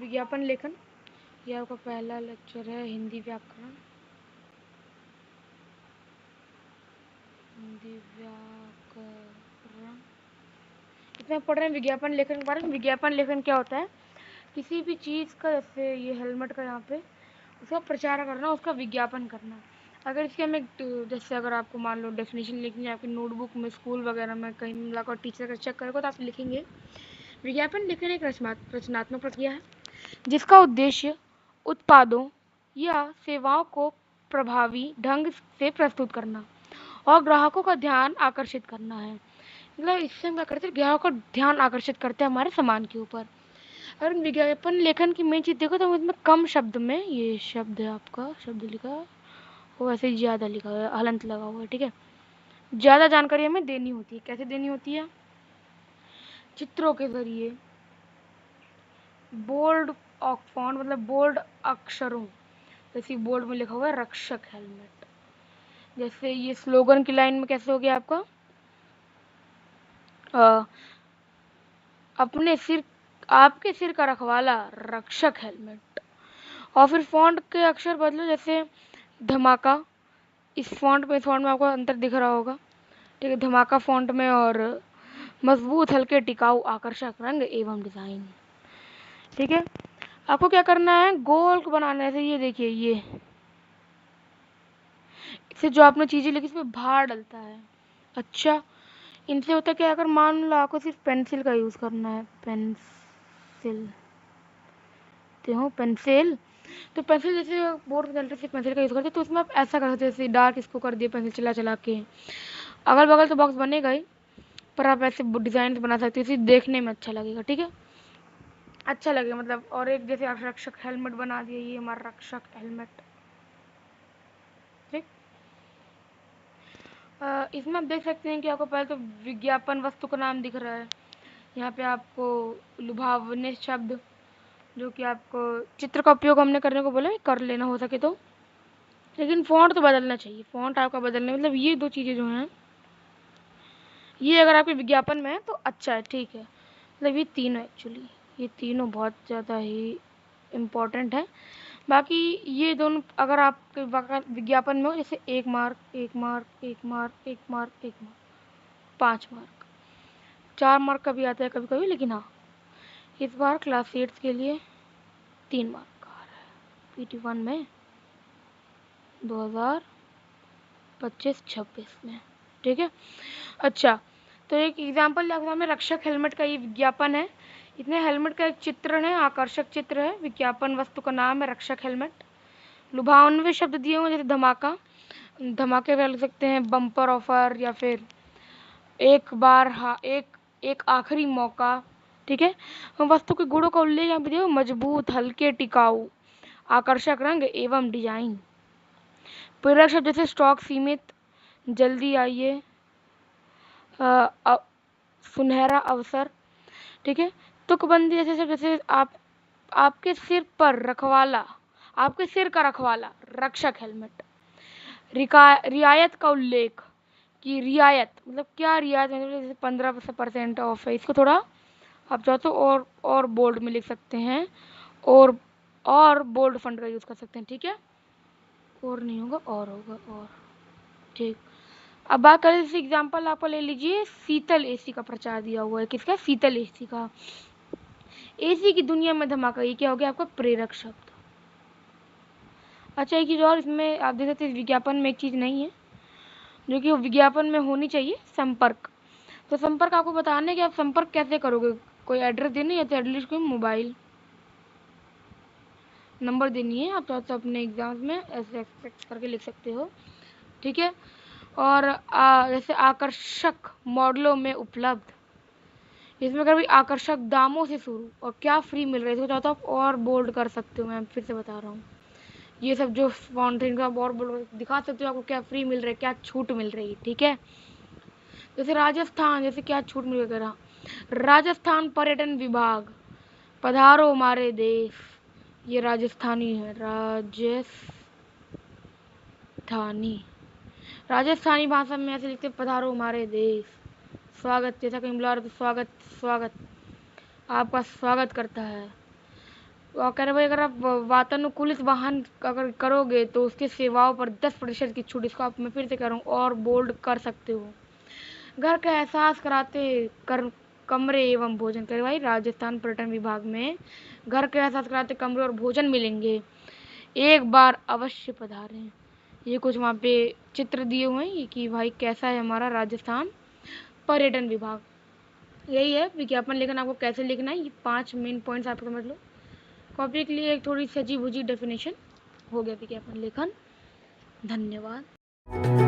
विज्ञापन लेखन, यह आपका पहला लेक्चर है। हिंदी व्याकरण, इसमें पढ़ रहे हैं विज्ञापन लेखन के बारे में। विज्ञापन लेखन क्या होता है? किसी भी चीज़ का, जैसे ये हेलमेट का यहाँ पे, उसका प्रचार करना, उसका विज्ञापन करना। अगर इसके हमें जैसे अगर आपको मान लो डेफिनेशन लिखनी है आपकी नोटबुक में, स्कूल वगैरह में कहीं मिला टीचर का चेक करेगा तो आप लिखेंगे विज्ञापन लेखन एक रचनात्मक प्रक्रिया है जिसका उद्देश्य उत्पादों या सेवाओं को प्रभावी ढंग से प्रस्तुत करना और ग्राहकों का ध्यान आकर्षित करना है। मतलब इससे हम क्या करते हैं, ग्राहकों का ध्यान आकर्षित करते हैं हमारे सामान के ऊपर। अगर विज्ञापन लेखन की मेन चीज़ देखो तो इसमें कम शब्द में, ये शब्द है आपका, शब्द लिखा वो वैसे ही ज़्यादा लिखा हुआ है, हलंत लगा हुआ है, ठीक है। ज़्यादा जानकारी हमें देनी होती है। कैसे देनी होती है? चित्रों के जरिए, बोल्ड फॉन्ट, मतलब बोल्ड अक्षरों, जैसे बोर्ड में लिखा हुआ है रक्षक हेलमेट। जैसे ये स्लोगन की लाइन में कैसे हो गया आपका, अपने सिर, आपके सिर का रखवाला रक्षक हेलमेट। और फिर फॉन्ट के अक्षर बदलो, जैसे धमाका, इस फॉन्ट में आपको अंतर दिख रहा होगा, ठीक है, धमाका फॉन्ट में, और मजबूत, हल्के, टिकाऊ, आकर्षक रंग एवं डिजाइन। ठीक है, आपको क्या करना है, गोल बनाना है। ये देखिए, ये इससे जो आपने चीजें लिखी इसमें भार डलता है। अच्छा, इनसे होता क्या, अगर मान लो आपको सिर्फ पेंसिल का यूज करना है, पेंसिल, पेंसिल, तो पेंसिल जैसे बोर्ड में चलते सिर्फ पेंसिल का यूज करते, तो उसमें आप ऐसा कर सकते, जैसे डार्क इसको कर दिए पेंसिल चला चला के, अगल बगल तो बॉक्स बनेगा ही, पर आप ऐसे डिजाइन बना सकते हो, इसे देखने में अच्छा लगेगा। ठीक है, अच्छा लगेगा मतलब। और एक जैसे आप रक्षक हेलमेट बना दिए, ये हमारा रक्षक हेलमेट। ठीक, इसमें आप देख सकते हैं कि आपको पहले तो विज्ञापन वस्तु का नाम दिख रहा है, यहाँ पे आपको लुभावने शब्द, जो कि आपको चित्र का उपयोग हमने करने को बोला, कर लेना हो सके तो, लेकिन फॉन्ट तो बदलना चाहिए। फॉन्ट आपका बदलने मतलब ये दो चीज़ें जो हैं, ये अगर आपके विज्ञापन में है तो अच्छा है, ठीक है। मतलब ये तीनों एक्चुअली, ये तीनों बहुत ज़्यादा ही इम्पोर्टेंट है। बाकी ये दोनों अगर आपके विज्ञापन में हो, जैसे 1 mark, 1 mark, 1 mark, 1 mark, 1 mark, 5 mark, 4 mark का भी आता है कभी कभी, लेकिन हाँ इस बार क्लास 8 के लिए 3 मार्क का आ रहा है PT1 में 2025-26 में। ठीक है, अच्छा, तो एक एग्जाम्पल आपके सामने रक्षक हेलमेट का ये विज्ञापन है। इसमें हेलमेट का एक चित्र है, आकर्षक चित्र है, विज्ञापन वस्तु का नाम है रक्षक हेलमेट। लुभावनवे शब्द दिए हुए जैसे धमाका, धमाके कर सकते हैं, बम्पर ऑफर, या फिर एक बार, हाँ, एक आखिरी मौका। ठीक है, वस्तु के गुणों का उल्लेख यहाँ पे दिया, मजबूत, हल्के, टिकाऊ, आकर्षक रंग एवं डिजाइन। प्रेरक शब्द जैसे स्टॉक सीमित, जल्दी आइए, सुनहरा अवसर। ठीक है, तुकबंदी जैसे शब्द जैसे आपके सिर पर रखवाला, आपके सिर का रखवाला रक्षक हेलमेट। रियायत का उल्लेख, कि रियायत मतलब क्या, रियायत मतलब जैसे 15% ऑफ है, इसको थोड़ा आप चाहो तो और बोल्ड में लिख सकते हैं, और बोल्ड फंड का यूज कर सकते हैं। ठीक है, और नहीं होगा, और होगा, और। ठीक, अब बात करें, जैसे एग्जाम्पल आपको ले लीजिए, शीतल एसी का प्रचार दिया हुआ है, किसका, शीतल एसी का। एसी की दुनिया में धमाका, ये क्या हो गया आपका, प्रेरक शब्द। अच्छा, एक चीज और इसमें आप देख सकते हैं, विज्ञापन में एक चीज नहीं है जो कि विज्ञापन में होनी चाहिए, संपर्क। तो संपर्क आपको बताने कि आप संपर्क कैसे करोगे, कोई एड्रेस देनी है तो एटलीस्ट कोई मोबाइल नंबर देनी है, आप तो अपने एग्जाम्स में ऐसे एक्सपेक्ट करके लिख सकते हो। ठीक है, और जैसे आकर्षक मॉडलों में उपलब्ध, इसमें अगर भी आकर्षक दामों से शुरू और क्या फ्री मिल रहा है, इसको चाहते हो आप और बोल्ड कर सकते हो, मैं फिर से बता रहा हूँ, ये सब जो फॉन्ट है इनका और बोल्ड दिखा सकते हो, आपको क्या फ्री मिल रहा है, क्या छूट मिल रही है। ठीक है, जैसे राजस्थान, जैसे क्या छूट मिल रहा, राजस्थान पर्यटन विभाग, पधारो हमारे देश, ये राजस्थानी है, राजस्थानी भाषा में ऐसे लिखते, पधारो हमारे देश, स्वागत, जैसा कहीं बुला रहे तो स्वागत, स्वागत, आपका स्वागत करता है और कह रहे भाई अगर आप वातानुकूलित वाहन अगर करोगे तो उसकी सेवाओं पर 10% की छूट, इसको आप मैं फिर से कह रहा हूँ और बोल्ड कर सकते हो। घर का एहसास कराते कर कमरे एवं भोजन, करे भाई राजस्थान पर्यटन विभाग में घर का एहसास कराते कमरे और भोजन मिलेंगे, एक बार अवश्य पधारें। ये कुछ वहाँ पे चित्र दिए हुए हैं कि भाई कैसा है हमारा राजस्थान पर्यटन विभाग। यही है विज्ञापन लेखन आपको कैसे लिखना है, ये 5 मेन पॉइंट्स आप समझ लो। कॉपी के लिए एक थोड़ी सजी भुजी डेफिनेशन हो गया विज्ञापन लेखन। धन्यवाद।